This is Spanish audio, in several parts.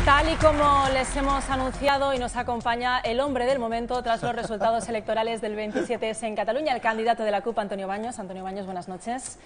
Tal y como les hemos anunciado, y nos acompaña el hombre del momento tras los resultados electorales del 27S en Cataluña, el candidato de la CUP, Antonio Baños. Antonio Baños, buenas noches.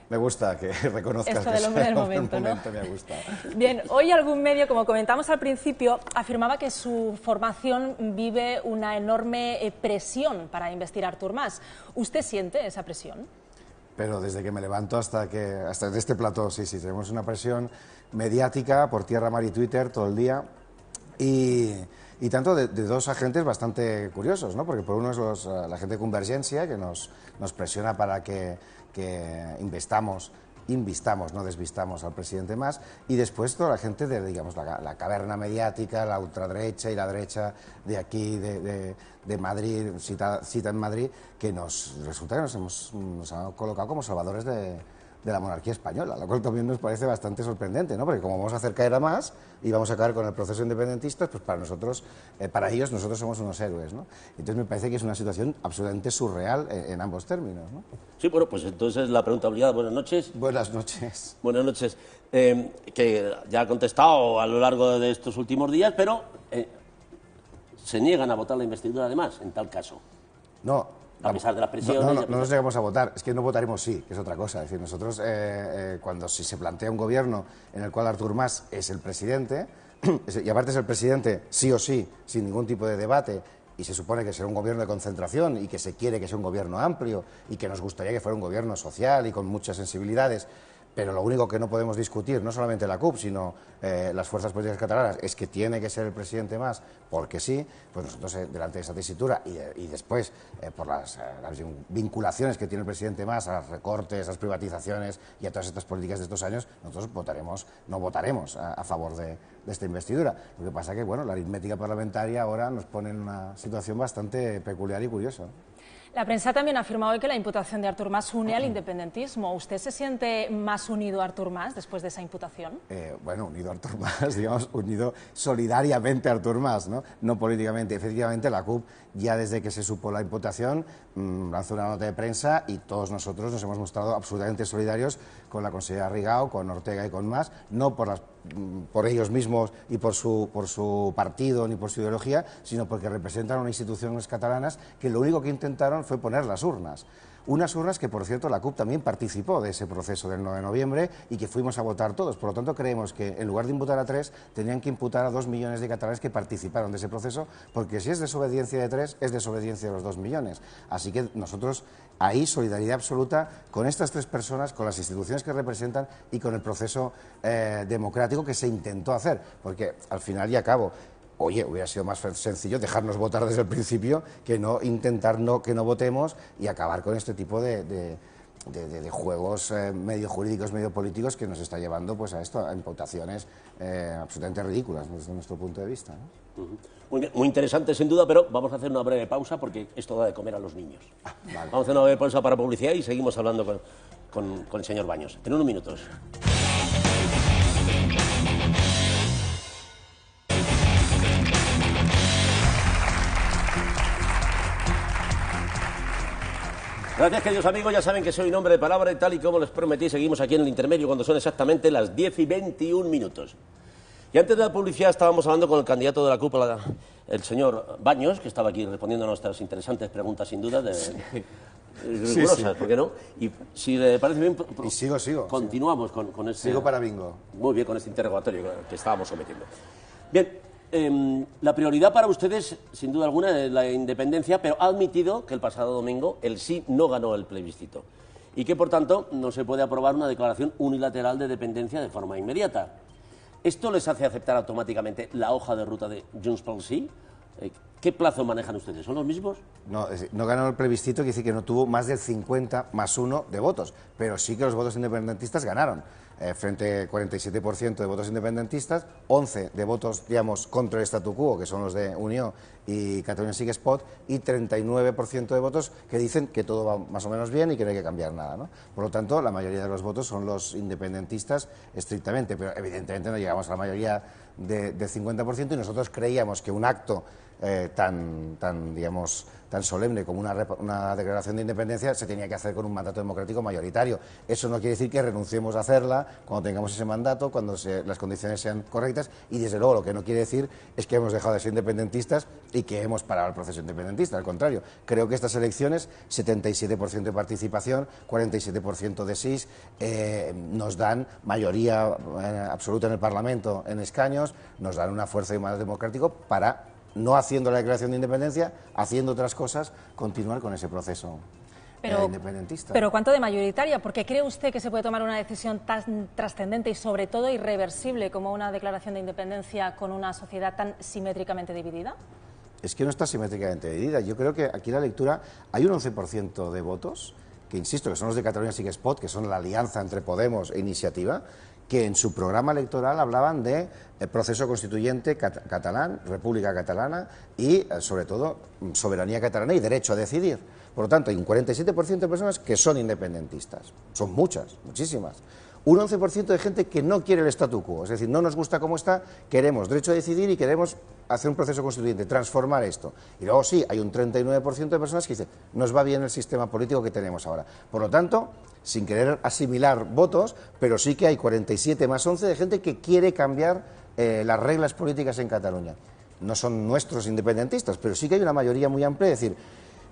Me gusta que reconozcas esto que del hombre del soy momento, ¿no? Me gusta. Bien, hoy algún medio, como comentamos al principio, afirmaba que su formación vive una enorme presión para investir a Artur Mas. ¿Usted siente esa presión? Pero desde que me levanto hasta de este plató, sí, tenemos una presión mediática por tierra, mar y Twitter todo el día, y tanto de dos agentes bastante curiosos, ¿no? Porque por uno es la gente de Convergencia, que nos presiona para que invistamos, no desvistamos al presidente Mas, y después toda la gente de, digamos, la caverna mediática, la ultraderecha y la derecha de aquí, de Madrid, cita en Madrid, que resulta que nos han colocado como salvadores de la monarquía española, lo cual también nos parece bastante sorprendente, ¿no? Porque como vamos a hacer caer a Mas y vamos a acabar con el proceso independentista, pues para ellos nosotros somos unos héroes, ¿no? Entonces me parece que es una situación absolutamente surreal en ambos términos, ¿no? Sí, bueno, pues entonces la pregunta obligada. Buenas noches. Buenas noches. Buenas noches. Que ya ha contestado a lo largo de estos últimos días, pero se niegan a votar la investidura de Mas, en tal caso. No. A pesar de las presiones. No nos llegamos a votar, es que no votaremos sí, que es otra cosa. Es decir, nosotros, si se plantea un gobierno en el cual Artur Mas es el presidente, y aparte es el presidente sí o sí, sin ningún tipo de debate, y se supone que será un gobierno de concentración y que se quiere que sea un gobierno amplio y que nos gustaría que fuera un gobierno social y con muchas sensibilidades, pero lo único que no podemos discutir, no solamente la CUP, sino las fuerzas políticas catalanas, es que tiene que ser el presidente Mas, porque sí, pues nosotros delante de esa tesitura y después por las vinculaciones que tiene el presidente Mas a los recortes, a las privatizaciones y a todas estas políticas de estos años, nosotros no votaremos a favor de esta investidura. Lo que pasa que, bueno, la aritmética parlamentaria ahora nos pone en una situación bastante peculiar y curiosa. La prensa también ha afirmado hoy que la imputación de Artur Mas une al independentismo. ¿Usted se siente más unido a Artur Mas después de esa imputación? Bueno, unido a Artur Mas, digamos, unido solidariamente a Artur Mas, ¿no? No políticamente. Efectivamente, la CUP, ya desde que se supo la imputación, lanzó una nota de prensa y todos nosotros nos hemos mostrado absolutamente solidarios con la consejera Rigau, con Ortega y con Mas, no por ellos mismos y por su partido ni por su ideología, sino porque representan una instituciones catalanas que lo único que intentaron fue poner las urnas. Unas urnas que, por cierto, la CUP también participó de ese proceso del 9 de noviembre y que fuimos a votar todos. Por lo tanto, creemos que en lugar de imputar a 3, tenían que imputar a 2 millones de catalanes que participaron de ese proceso, porque si es desobediencia de 3, es desobediencia de los 2 millones. Así que nosotros, ahí, solidaridad absoluta con estas 3 personas, con las instituciones que representan y con el proceso democrático que se intentó hacer. Porque, al final y a cabo, oye, hubiera sido más sencillo dejarnos votar desde el principio que no intentar que no votemos y acabar con este tipo de juegos medio jurídicos, medio políticos que nos está llevando pues a esto, a imputaciones absolutamente ridículas desde nuestro punto de vista, ¿no? Muy bien, muy interesante sin duda, pero vamos a hacer una breve pausa porque esto da de comer a los niños. Vale. Vamos a hacer una breve pausa para publicidad y seguimos hablando con el señor Baños. En unos minutos. Gracias, queridos amigos, ya saben que soy un hombre de palabra y tal y como les prometí, seguimos aquí en el intermedio cuando son exactamente las 10:21. Y antes de la publicidad estábamos hablando con el candidato de la CUP, el señor Baños, que estaba aquí respondiendo a nuestras interesantes preguntas, sin duda, rigurosas, sí. ¿Por qué no? Y si le parece bien, y sigo. Continuamos con este... Sigo para bingo. Muy bien, con este interrogatorio que estábamos sometiendo. Bien. La prioridad para ustedes, sin duda alguna, es la independencia, pero ha admitido que el pasado domingo el sí no ganó el plebiscito y que, por tanto, no se puede aprobar una declaración unilateral de dependencia de forma inmediata. ¿Esto les hace aceptar automáticamente la hoja de ruta de Junts pel Sí? ¿Qué plazo manejan ustedes? ¿Son los mismos? No ganó el plebiscito, quiere decir que no tuvo más del 50+1 de votos, pero sí que los votos independentistas ganaron. Frente al 47% de votos independentistas, 11 de votos, digamos, contra el statu quo, que son los de Unió y Catalunya Sí que es Pot, y 39% de votos que dicen que todo va más o menos bien y que no hay que cambiar nada, ¿no? Por lo tanto, la mayoría de los votos son los independentistas estrictamente, pero evidentemente no llegamos a la mayoría del 50% y nosotros creíamos que un acto digamos, tan solemne como una declaración de independencia se tenía que hacer con un mandato democrático mayoritario. Eso no quiere decir que renunciemos a hacerla cuando tengamos ese mandato, cuando las condiciones sean correctas, y desde luego lo que no quiere decir es que hemos dejado de ser independentistas y que hemos parado el proceso independentista. Al contrario, creo que estas elecciones, 77% de participación, 47% de sí, nos dan mayoría absoluta en el Parlamento en escaños, nos dan una fuerza y un mandato democrático para, no haciendo la declaración de independencia, haciendo otras cosas, continuar con ese proceso independentista. Pero ¿cuánto de mayoritaria? Porque ¿cree usted que se puede tomar una decisión tan trascendente y sobre todo irreversible como una declaración de independencia con una sociedad tan simétricamente dividida? Es que no está simétricamente dividida. Yo creo que aquí la lectura, hay un 11% de votos, que insisto, que son los de Catalunya Sí que es Pot, que son la alianza entre Podemos e Iniciativa, que en su programa electoral hablaban de proceso constituyente catalán, República Catalana y, sobre todo, soberanía catalana y derecho a decidir. Por lo tanto, hay un 47% de personas que son independentistas. Son muchas, muchísimas. Un 11% de gente que no quiere el statu quo, es decir, no nos gusta cómo está, queremos derecho a decidir y queremos hacer un proceso constituyente, transformar esto. Y luego sí, hay un 39% de personas que dicen, nos va bien el sistema político que tenemos ahora. Por lo tanto, sin querer asimilar votos, pero sí que hay 47 más 11 de gente que quiere cambiar las reglas políticas en Cataluña. No son nuestros independentistas, pero sí que hay una mayoría muy amplia de decir,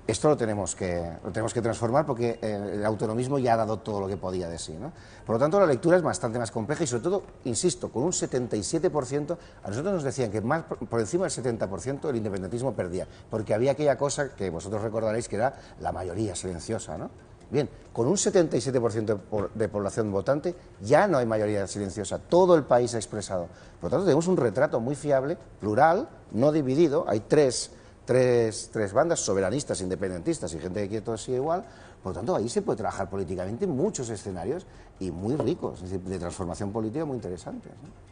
esto lo tenemos que transformar porque el autonomismo ya ha dado todo lo que podía de sí, ¿no? Por lo tanto, la lectura es bastante más compleja y, sobre todo, insisto, con un 77%, a nosotros nos decían que más por encima del 70% el independentismo perdía, porque había aquella cosa que vosotros recordaréis que era la mayoría silenciosa, ¿no? Bien, con un 77% de población votante ya no hay mayoría silenciosa, todo el país ha expresado. Por lo tanto, tenemos un retrato muy fiable, plural, no dividido, hay tres bandas, soberanistas, independentistas y gente que quiere todo así igual. Por lo tanto, ahí se puede trabajar políticamente en muchos escenarios y muy ricos, es decir, de transformación política muy interesantes, ¿no?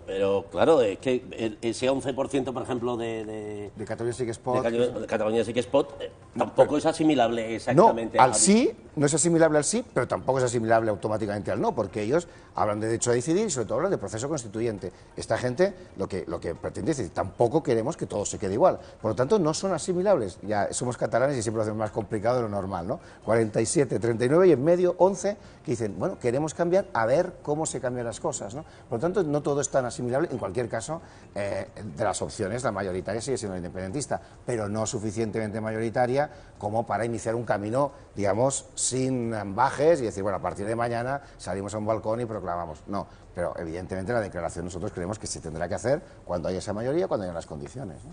Pero claro, es que ese 11%, por ejemplo, de Catalunya Sí que es Pot, de Catalunya Sí que es Pot, tampoco es asimilable exactamente no, al sí, no es asimilable al sí, pero tampoco es asimilable automáticamente al no, porque ellos hablan de derecho a decidir y sobre todo hablan de proceso constituyente. Esta gente lo que pretende decir, tampoco queremos que todo se quede igual. Por lo tanto, no son asimilables. Ya somos catalanes y siempre lo hacemos más complicado de lo normal, ¿no? 47, 39 y en medio 11 que dicen, bueno, queremos cambiar a ver cómo se cambian las cosas, ¿no? Por lo tanto, no todo es tan asimilable. En cualquier caso, de las opciones, la mayoritaria sigue siendo la independentista, pero no suficientemente mayoritaria como para iniciar un camino, digamos, sin ambajes y decir, bueno, a partir de mañana salimos a un balcón y proclamamos. No, pero evidentemente la declaración nosotros creemos que se tendrá que hacer cuando haya esa mayoría, cuando haya las condiciones, ¿no?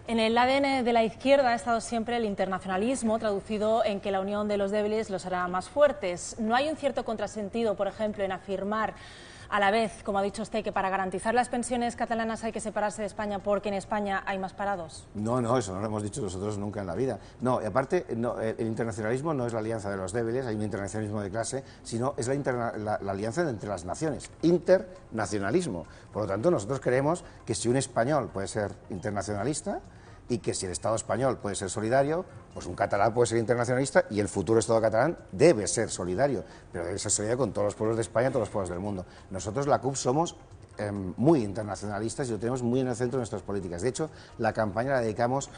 En el ADN de la izquierda ha estado siempre el internacionalismo, traducido en que la unión de los débiles los hará más fuertes. ¿No hay un cierto contrasentido, por ejemplo, en afirmar a la vez, como ha dicho usted, que para garantizar las pensiones catalanas hay que separarse de España porque en España hay más parados? No, eso no lo hemos dicho nosotros nunca en la vida. No, y aparte, no, el internacionalismo no es la alianza de los débiles, hay un internacionalismo de clase, sino es la alianza entre las naciones, internacionalismo. Por lo tanto, nosotros creemos que si un español puede ser internacionalista, y que si el Estado español puede ser solidario, pues un catalán puede ser internacionalista y el futuro Estado catalán debe ser solidario, pero debe ser solidario con todos los pueblos de España y todos los pueblos del mundo. Nosotros, la CUP, somos muy internacionalistas y lo tenemos muy en el centro de nuestras políticas. De hecho, la campaña la dedicamos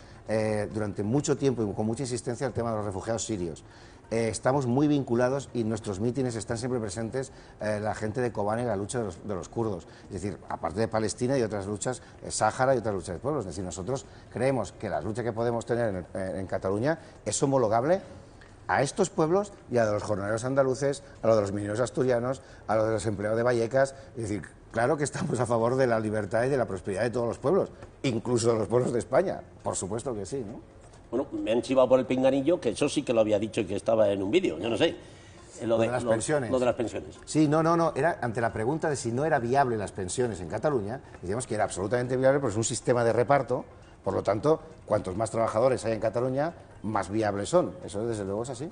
durante mucho tiempo y con mucha insistencia al tema de los refugiados sirios. Estamos muy vinculados y en nuestros mítines están siempre presentes la gente de Kobane y la lucha de los kurdos. Es decir, aparte de Palestina y otras luchas, Sáhara y otras luchas de pueblos. Es decir, nosotros creemos que la lucha que podemos tener en Cataluña es homologable a estos pueblos y a los jornaleros andaluces, a los de los mineros asturianos, a los de los empleados de Vallecas. Es decir, claro que estamos a favor de la libertad y de la prosperidad de todos los pueblos, incluso de los pueblos de España. Por supuesto que sí, ¿no? Bueno, me han chivado por el pinganillo, que eso sí que lo había dicho y que estaba en un vídeo, yo no sé. Lo de las pensiones. Lo de las pensiones. Sí, no, era ante la pregunta de si no era viable las pensiones en Cataluña, decíamos que era absolutamente viable, porque es un sistema de reparto, por lo tanto, cuantos más trabajadores hay en Cataluña, más viables son. Eso desde luego es así.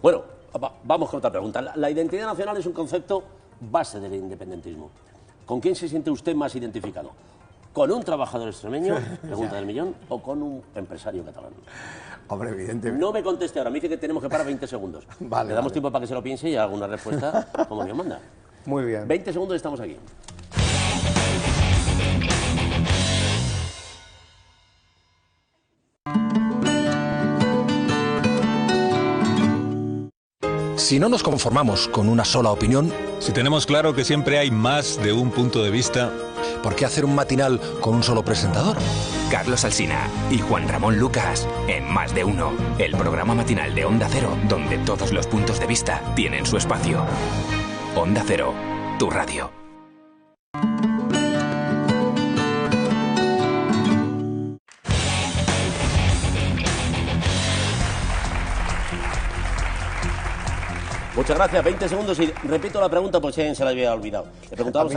Bueno, vamos con otra pregunta. La identidad nacional es un concepto base del independentismo. ¿Con quién se siente usted más identificado? ¿Con un trabajador extremeño, pregunta del millón, o con un empresario catalán? Hombre, evidentemente. No me conteste ahora, me dice que tenemos que parar 20 segundos. Vale, Le damos tiempo para que se lo piense y haga una respuesta como Dios manda. Muy bien. 20 segundos y estamos aquí. Si no nos conformamos con una sola opinión, si tenemos claro que siempre hay más de un punto de vista, ¿por qué hacer un matinal con un solo presentador? Carlos Alsina y Juan Ramón Lucas en Más de Uno, el programa matinal de Onda Cero, donde todos los puntos de vista tienen su espacio. Onda Cero, tu radio. Muchas gracias. 20 segundos y repito la pregunta por si alguien se la había olvidado. Le preguntábamos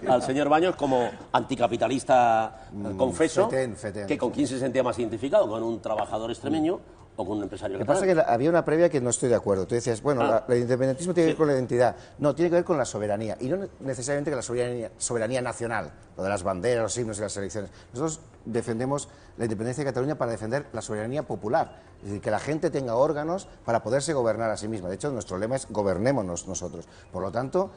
al señor Baños, como anticapitalista confeso, que con quién se sentía más identificado, con un trabajador extremeño o con un empresario catalán. Lo que pasa es que había una previa que no estoy de acuerdo. Tú decías, bueno, el independentismo tiene que ver con la identidad. No, tiene que ver con la soberanía. Y no necesariamente con la soberanía nacional, lo de las banderas, los himnos y las elecciones. Nosotros defendemos la independencia de Cataluña para defender la soberanía popular. Es decir, que la gente tenga órganos para poderse gobernar a sí misma. De hecho, nuestro lema es gobernémonos nosotros. Por lo tanto,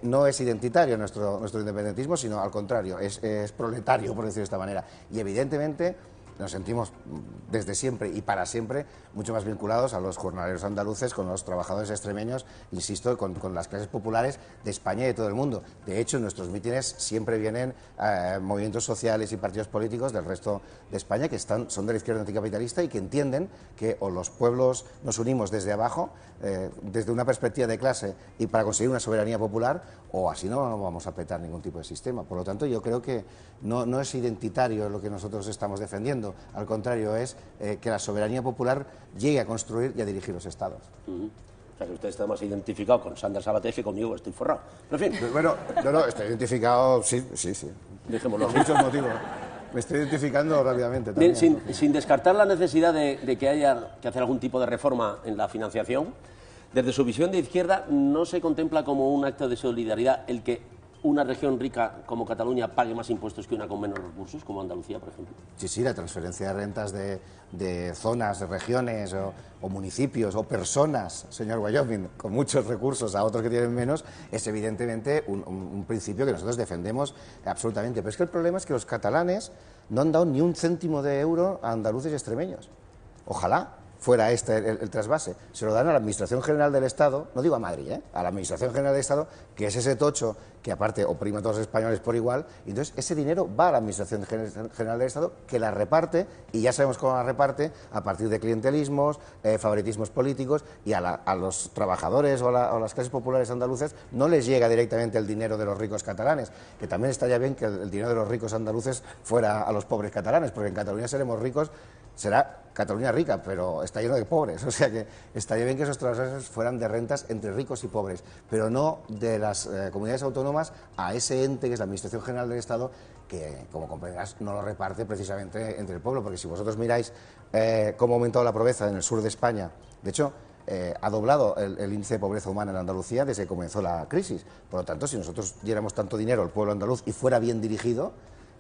no es identitario nuestro independentismo, sino al contrario, es proletario, por decirlo de esta manera. Y evidentemente nos sentimos desde siempre y para siempre mucho más vinculados a los jornaleros andaluces, con los trabajadores extremeños, insisto, con las clases populares de España y de todo el mundo. De hecho, en nuestros mítines siempre vienen movimientos sociales y partidos políticos del resto de España que son de la izquierda anticapitalista y que entienden que o los pueblos nos unimos desde abajo, desde una perspectiva de clase y para conseguir una soberanía popular, o así no vamos a petar ningún tipo de sistema. Por lo tanto, yo creo que no es identitario lo que nosotros estamos defendiendo. Al contrario, es que la soberanía popular llegue a construir y a dirigir los estados. O sea, que usted está más identificado con Sandra Sabater que conmigo, estoy forrado. Pero en fin. Bueno, no, estoy identificado, sí. Dejémoslo. Por muchos motivos. Me estoy identificando rápidamente también. Bien, sin descartar la necesidad de que haya que hacer algún tipo de reforma en la financiación, desde su visión de izquierda, ¿no se contempla como un acto de solidaridad el que una región rica como Cataluña pague más impuestos que una con menos recursos, como Andalucía, por ejemplo? Sí, la transferencia de rentas de zonas, de regiones o municipios o personas, señor Wyoming, con muchos recursos a otros que tienen menos, es evidentemente un principio que nosotros defendemos absolutamente. Pero es que el problema es que los catalanes no han dado ni un céntimo de euro a andaluces y extremeños. Ojalá fuera el trasvase. Se lo dan a la Administración General del Estado, no digo a Madrid, a la Administración General del Estado, que es ese tocho que aparte oprime a todos los españoles por igual, y entonces ese dinero va a la Administración General del Estado, que la reparte, y ya sabemos cómo la reparte, a partir de clientelismos, favoritismos políticos, y a los trabajadores o a las clases populares andaluces no les llega directamente el dinero de los ricos catalanes, que también estaría bien que el dinero de los ricos andaluces fuera a los pobres catalanes, porque en Cataluña seremos ricos. Será Cataluña rica, pero está lleno de pobres. O sea que estaría bien que esos trasvases fueran de rentas entre ricos y pobres, pero no de las comunidades autónomas a ese ente que es la Administración General del Estado, que, como comprenderás, no lo reparte precisamente entre el pueblo, porque si vosotros miráis cómo ha aumentado la pobreza en el sur de España, de hecho, ha doblado el índice de pobreza humana en Andalucía desde que comenzó la crisis. Por lo tanto, si nosotros diéramos tanto dinero al pueblo andaluz y fuera bien dirigido,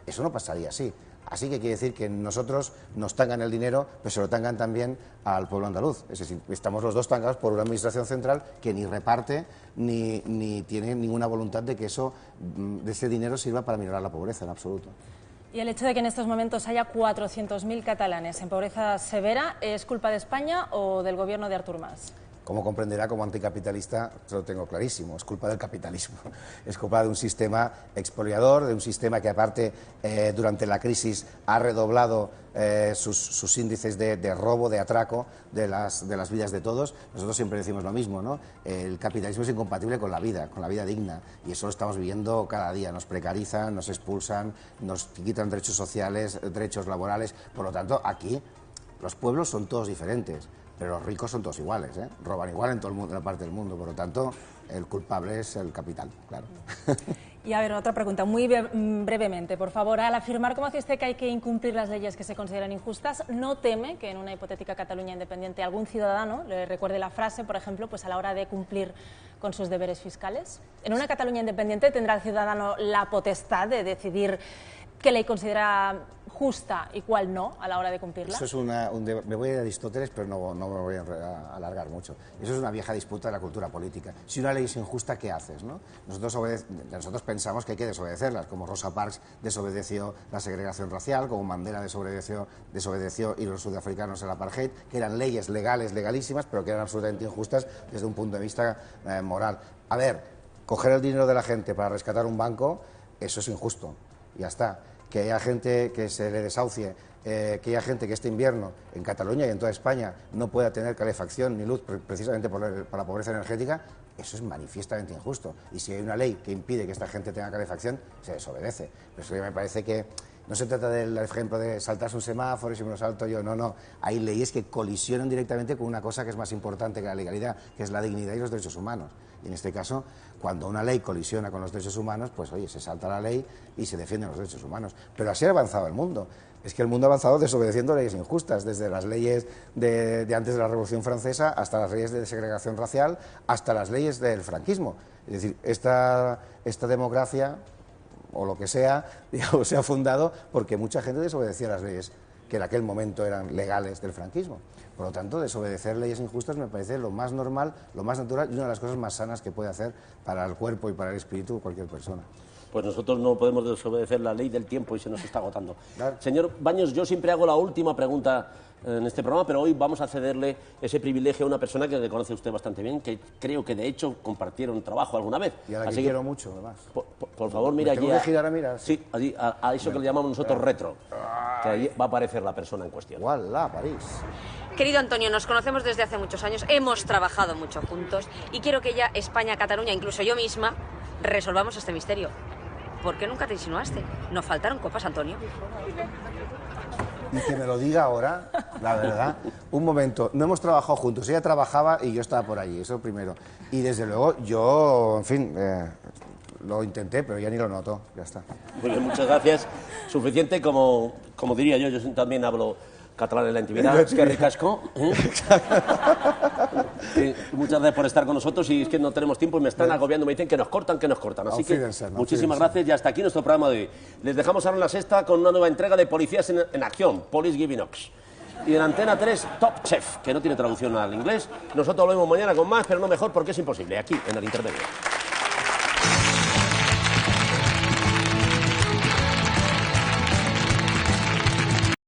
eso no pasaría así. Así que quiere decir que nosotros nos tangan el dinero, pero se lo tangan también al pueblo andaluz. Es decir, estamos los dos tangados por una administración central que ni reparte ni tiene ninguna voluntad de que de ese dinero sirva para minorar la pobreza en absoluto. ¿Y el hecho de que en estos momentos haya 400.000 catalanes en pobreza severa es culpa de España o del gobierno de Artur Mas? Como comprenderá, como anticapitalista, se lo tengo clarísimo, es culpa del capitalismo, es culpa de un sistema expoliador, de un sistema que aparte durante la crisis ha redoblado sus índices de robo, de atraco de las vidas de todos. Nosotros siempre decimos lo mismo, ¿no? El capitalismo es incompatible con la vida digna, y eso lo estamos viviendo cada día. Nos precarizan, nos expulsan, nos quitan derechos sociales, derechos laborales. Por lo tanto, aquí los pueblos son todos diferentes, pero los ricos son todos iguales, roban igual en todo el mundo, en la parte del mundo. Por lo tanto, el culpable es el capital, claro. Y a ver, otra pregunta, muy brevemente, por favor. Al afirmar, como hace usted, que hay que incumplir las leyes que se consideran injustas, ¿no teme que en una hipotética Cataluña independiente algún ciudadano le recuerde la frase, por ejemplo, pues a la hora de cumplir con sus deberes fiscales? ¿En una Cataluña independiente tendrá el ciudadano la potestad de decidir qué ley considera justa y cuál no a la hora de cumplirla? Eso es me voy a ir a Aristóteles, pero no me voy a alargar mucho. Eso es una vieja disputa de la cultura política. Si una ley es injusta, ¿qué haces, no? Nosotros pensamos que hay que desobedecerlas, como Rosa Parks desobedeció la segregación racial, como Mandela desobedeció y los sudafricanos el apartheid, que eran leyes legales, legalísimas, pero que eran absolutamente injustas desde un punto de vista moral. A ver, coger el dinero de la gente para rescatar un banco, eso es injusto, ya está. Que haya gente que se le desahucie, que haya gente que este invierno en Cataluña y en toda España no pueda tener calefacción ni luz precisamente por la pobreza energética, eso es manifiestamente injusto. Y si hay una ley que impide que esta gente tenga calefacción, se desobedece. Pero eso me parece que no se trata del ejemplo de saltarse un semáforo y si me lo salto yo, no. Hay leyes que colisionan directamente con una cosa que es más importante que la legalidad, que es la dignidad y los derechos humanos. Y en este caso, cuando una ley colisiona con los derechos humanos, pues oye, se salta la ley y se defienden los derechos humanos. Pero así ha avanzado el mundo. Es que el mundo ha avanzado desobedeciendo leyes injustas, desde las leyes de antes de la Revolución Francesa hasta las leyes de segregación racial, hasta las leyes del franquismo. Es decir, esta democracia, o lo que sea, digamos, se ha fundado porque mucha gente desobedecía las leyes que en aquel momento eran legales del franquismo. Por lo tanto, desobedecer leyes injustas me parece lo más normal, lo más natural y una de las cosas más sanas que puede hacer para el cuerpo y para el espíritu de cualquier persona. Pues nosotros no podemos desobedecer la ley del tiempo y se nos está agotando. Claro. Señor Baños, yo siempre hago la última pregunta en este programa, pero hoy vamos a cederle ese privilegio a una persona que le conoce usted bastante bien, que creo que de hecho compartieron trabajo alguna vez. Y a la que quiero mucho, además. Por favor, mira allí. ¿Tengo que girar a mirar? Sí, allí, a eso que le llamamos nosotros retro, que allí va a aparecer la persona en cuestión. ¡Voilà, París! Querido Antonio, nos conocemos desde hace muchos años, hemos trabajado mucho juntos y quiero que ya España, Cataluña, incluso yo misma, resolvamos este misterio. ¿Por qué nunca te insinuaste? ¿Nos faltaron copas, Antonio? Y que me lo diga ahora, la verdad. Un momento, no hemos trabajado juntos, ella trabajaba y yo estaba por allí, eso primero. Y desde luego yo, en fin, lo intenté, pero ya ni lo noto, ya está. Muy bien, muchas gracias. Suficiente, como diría yo también hablo catalán en la intimidad. Es que ricasco. Muchas gracias por estar con nosotros y es que no tenemos tiempo y me están agobiando, me dicen que nos cortan. Así que muchísimas gracias y hasta aquí nuestro programa de hoy. Les dejamos ahora en la sexta con una nueva entrega de Policías en Acción, Police Giving Ox. Y en Antena 3, Top Chef, que no tiene traducción al inglés. Nosotros lo vemos mañana con más, pero no mejor porque es imposible, aquí en el intermedio.